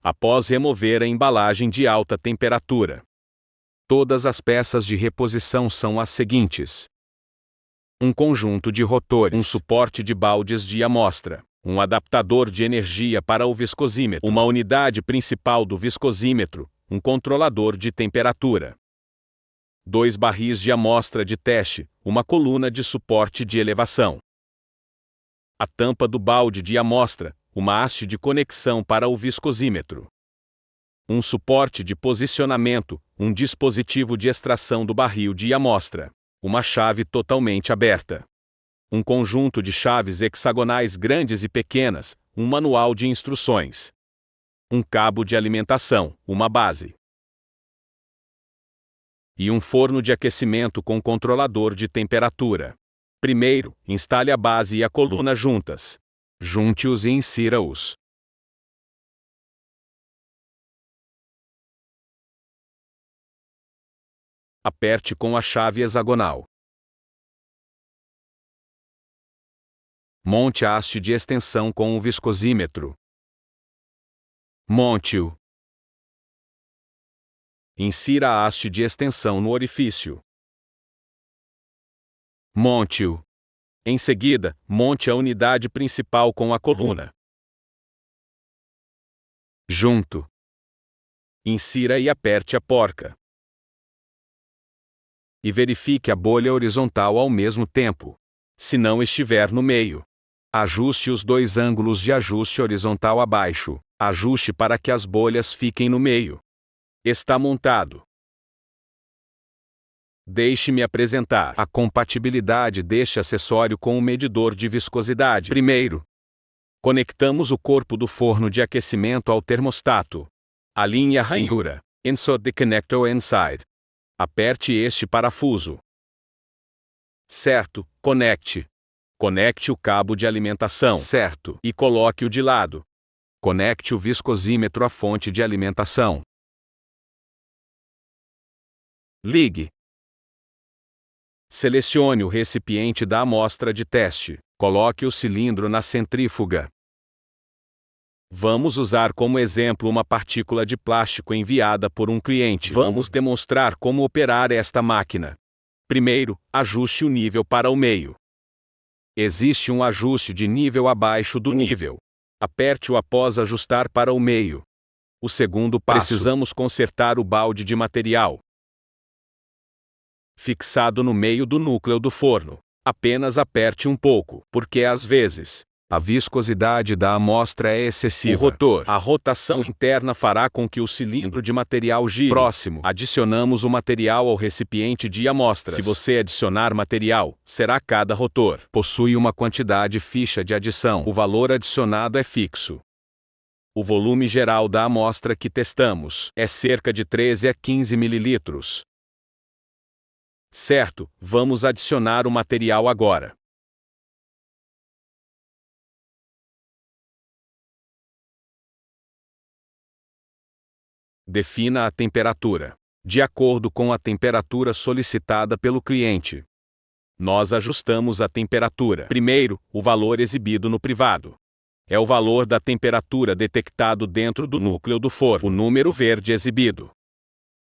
após remover a embalagem de alta temperatura. Todas as peças de reposição são as seguintes: um conjunto de rotores, um suporte de baldes de amostra, um adaptador de energia para o viscosímetro, uma unidade principal do viscosímetro, um controlador de temperatura, 2 barris de amostra de teste, uma coluna de suporte de elevação, a tampa do balde de amostra, uma haste de conexão para o viscosímetro, um suporte de posicionamento, um dispositivo de extração do barril de amostra, uma chave totalmente aberta, um conjunto de chaves hexagonais grandes e pequenas, um manual de instruções, um cabo de alimentação, uma base, e um forno de aquecimento com controlador de temperatura. Primeiro, instale a base e a coluna juntas. Junte-os e insira-os. Aperte com a chave hexagonal. Monte a haste de extensão com o viscosímetro. Monte-o. Insira a haste de extensão no orifício. Monte-o. Em seguida, monte a unidade principal com a coluna. Junto. Insira e aperte a porca. E verifique a bolha horizontal ao mesmo tempo. Se não estiver no meio, ajuste os 2 ângulos de ajuste horizontal abaixo. Ajuste para que as bolhas fiquem no meio. Está montado. Deixe-me apresentar a compatibilidade deste acessório com o medidor de viscosidade. Primeiro, conectamos o corpo do forno de aquecimento ao termostato. Alinhe a ranhura. Insert the connector inside. Aperte este parafuso. Certo, conecte. Conecte o cabo de alimentação. Certo, e coloque-o de lado. Conecte o viscosímetro à fonte de alimentação. Ligue. Selecione o recipiente da amostra de teste. Coloque o cilindro na centrífuga. Vamos usar como exemplo uma partícula de plástico enviada por um cliente. Vamos demonstrar como operar esta máquina. Primeiro, ajuste o nível para o meio. Existe um ajuste de nível abaixo do nível. Aperte-o após ajustar para o meio. O segundo passo. Precisamos consertar o balde de material fixado no meio do núcleo do forno. Apenas aperte um pouco, porque às vezes a viscosidade da amostra é excessiva. O rotor, a rotação interna fará com que o cilindro de material gire. Próximo, adicionamos o material ao recipiente de amostras. Se você adicionar material, será cada rotor possui uma quantidade fixa de adição. O valor adicionado é fixo. O volume geral da amostra que testamos é cerca de 13 a 15 ml. Certo, vamos adicionar o material agora. Defina a temperatura, de acordo com a temperatura solicitada pelo cliente. Nós ajustamos a temperatura. Primeiro, o valor exibido no privado. É o valor da temperatura detectado dentro do núcleo do forno. O número verde exibido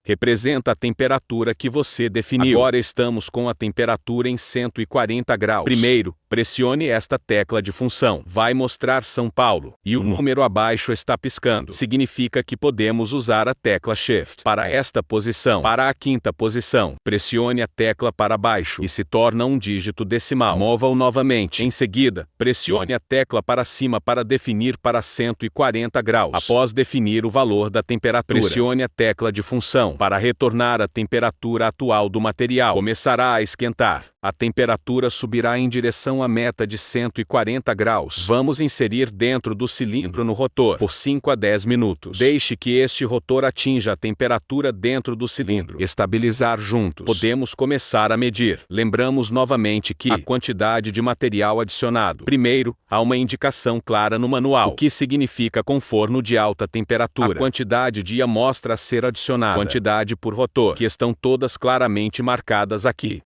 representa a temperatura que você definiu. Agora estamos com a temperatura em 140 graus. Primeiro, pressione esta tecla de função. Vai mostrar São Paulo, e o número abaixo está piscando. Significa que podemos usar a tecla Shift para esta posição. Para a quinta posição, pressione a tecla para baixo e se torna um dígito decimal. Mova-o novamente. Em seguida, pressione a tecla para cima para definir para 140 graus. Após definir o valor da temperatura, pressione a tecla de função para retornar à temperatura atual do material. Começará a esquentar. A temperatura subirá em direção à meta de 140 graus. Vamos inserir dentro do cilindro no rotor por 5 a 10 minutos. Deixe que este rotor atinja a temperatura dentro do cilindro. Estabilizar juntos. Podemos começar a medir. Lembramos novamente que a quantidade de material adicionado. Primeiro, há uma indicação clara no manual, o que significa com forno de alta temperatura. A quantidade de amostra a ser adicionada. Quantidade por rotor, que estão todas claramente marcadas aqui.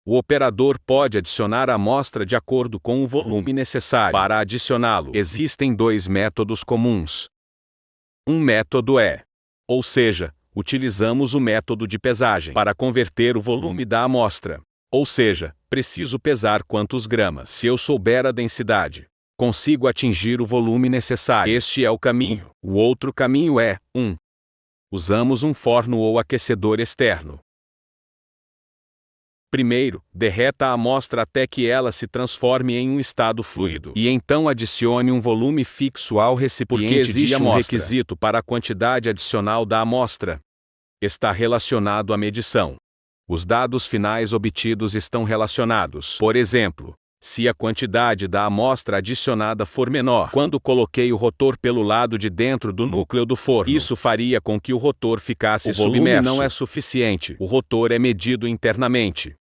O operador pode adicionar a amostra de acordo com o volume necessário. Para adicioná-lo, existem 2 métodos comuns. Um método é, ou seja, utilizamos o método de pesagem para converter o volume da amostra. Ou seja, preciso pesar quantos gramas. Se eu souber a densidade, consigo atingir o volume necessário. Este é o caminho. O outro caminho é, usamos um forno ou aquecedor externo. Primeiro, derreta a amostra até que ela se transforme em um estado fluido. E então adicione um volume fixo ao recipiente de amostra. Porque existe um requisito para a quantidade adicional da amostra. Está relacionado à medição. Os dados finais obtidos estão relacionados. Por exemplo, se a quantidade da amostra adicionada for menor quando coloquei o rotor pelo lado de dentro do núcleo do forno, isso faria com que o rotor ficasse submerso. O volume não é suficiente. O rotor é medido internamente.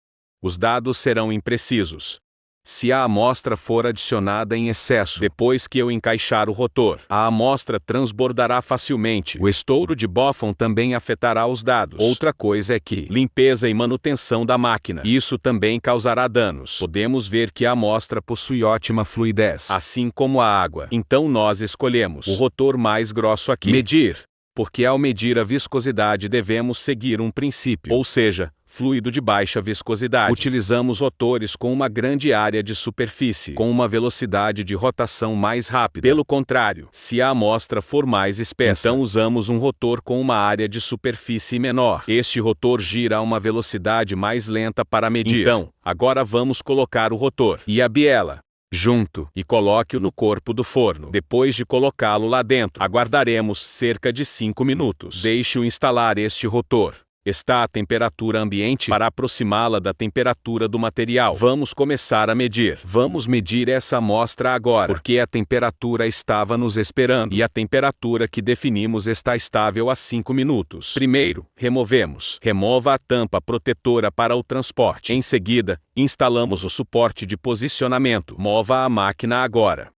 Os dados serão imprecisos. Se a amostra for adicionada em excesso depois que eu encaixar o rotor, a amostra transbordará facilmente. O estouro de Boffin também afetará os dados. Outra coisa é que limpeza e manutenção da máquina. Isso também causará danos. Podemos ver que a amostra possui ótima fluidez, assim como a água. Então nós escolhemos o rotor mais grosso aqui. Medir. Porque ao medir a viscosidade devemos seguir um princípio, ou seja, fluido de baixa viscosidade. Utilizamos rotores com uma grande área de superfície, com uma velocidade de rotação mais rápida. Pelo contrário, se a amostra for mais espessa, então usamos um rotor com uma área de superfície menor. Este rotor gira a uma velocidade mais lenta para medir. Então, agora vamos colocar o rotor e a biela junto e coloque-o no corpo do forno. Depois de colocá-lo lá dentro, aguardaremos cerca de 5 minutos. Deixe-o instalar este rotor. Está a temperatura ambiente para aproximá-la da temperatura do material. Vamos começar a medir. Vamos medir essa amostra agora, porque a temperatura estava nos esperando e a temperatura que definimos está estável há 5 minutos. Primeiro, removemos. Remova a tampa protetora para o transporte. Em seguida, instalamos o suporte de posicionamento. Mova a máquina agora.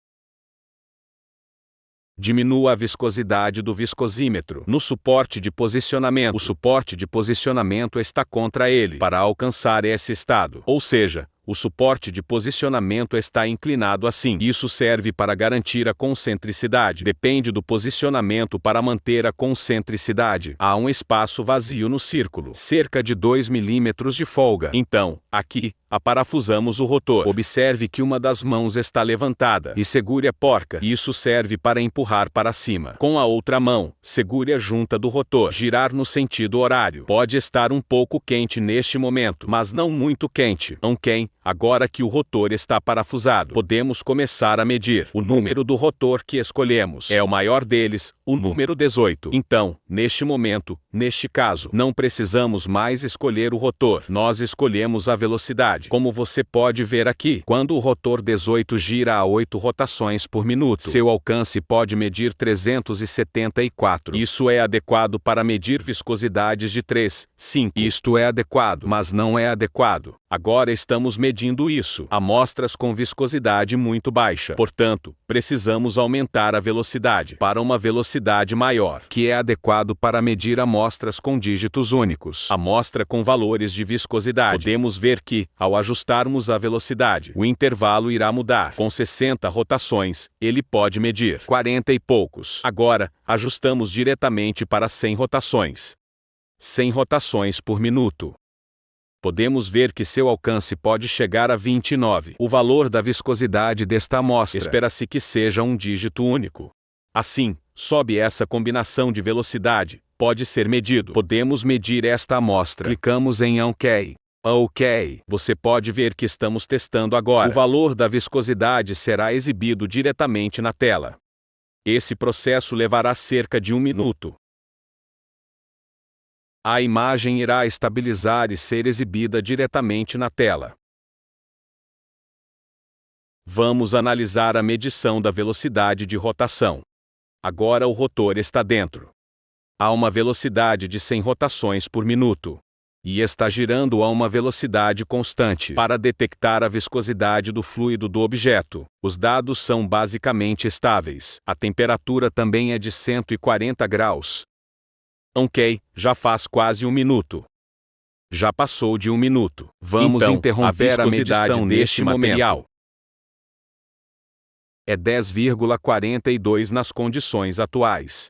Diminua a viscosidade do viscosímetro no suporte de posicionamento. O suporte de posicionamento está contra ele para alcançar esse estado. Ou seja, o suporte de posicionamento está inclinado assim. Isso serve para garantir a concentricidade. Depende do posicionamento para manter a concentricidade. Há um espaço vazio no círculo, cerca de 2 milímetros de folga. Então, aqui, aparafusamos o rotor. Observe que uma das mãos está levantada e segure a porca. Isso serve para empurrar para cima. Com a outra mão, segure a junta do rotor. Girar no sentido horário. Pode estar um pouco quente neste momento, mas não muito quente. Ok? Agora que o rotor está parafusado, podemos começar a medir. O número do rotor que escolhemos é o maior deles, o número 18. Então, neste momento, neste caso, não precisamos mais escolher o rotor. Nós escolhemos a velocidade. Como você pode ver aqui, quando o rotor 18 gira a 8 rotações por minuto, seu alcance pode medir 374. Isso é adequado para medir viscosidades de 3, 5. Isto é adequado, mas não é adequado. Agora estamos medindo isso. Amostras com viscosidade muito baixa. Portanto, precisamos aumentar a velocidade para uma velocidade maior, que é adequado para medir amostras com dígitos únicos. Amostra com valores de viscosidade. Podemos ver que, ao ajustarmos a velocidade, o intervalo irá mudar. Com 60 rotações, ele pode medir 40 e poucos. Agora, ajustamos diretamente para 100 rotações. 100 rotações por minuto. Podemos ver que seu alcance pode chegar a 29. O valor da viscosidade desta amostra espera-se que seja um dígito único. Assim, sob essa combinação de velocidade, pode ser medido. Podemos medir esta amostra. Clicamos em OK. OK. Você pode ver que estamos testando agora. O valor da viscosidade será exibido diretamente na tela. Esse processo levará cerca de 1 minuto. A imagem irá estabilizar e ser exibida diretamente na tela. Vamos analisar a medição da velocidade de rotação. Agora o rotor está dentro. Há uma velocidade de 100 rotações por minuto. E está girando a uma velocidade constante. Para detectar a viscosidade do fluido do objeto, os dados são basicamente estáveis. A temperatura também é de 140 graus. Ok, já faz quase 1 minuto. Já passou de 1 minuto. Vamos então interromper a medição deste material. É 10,42 nas condições atuais.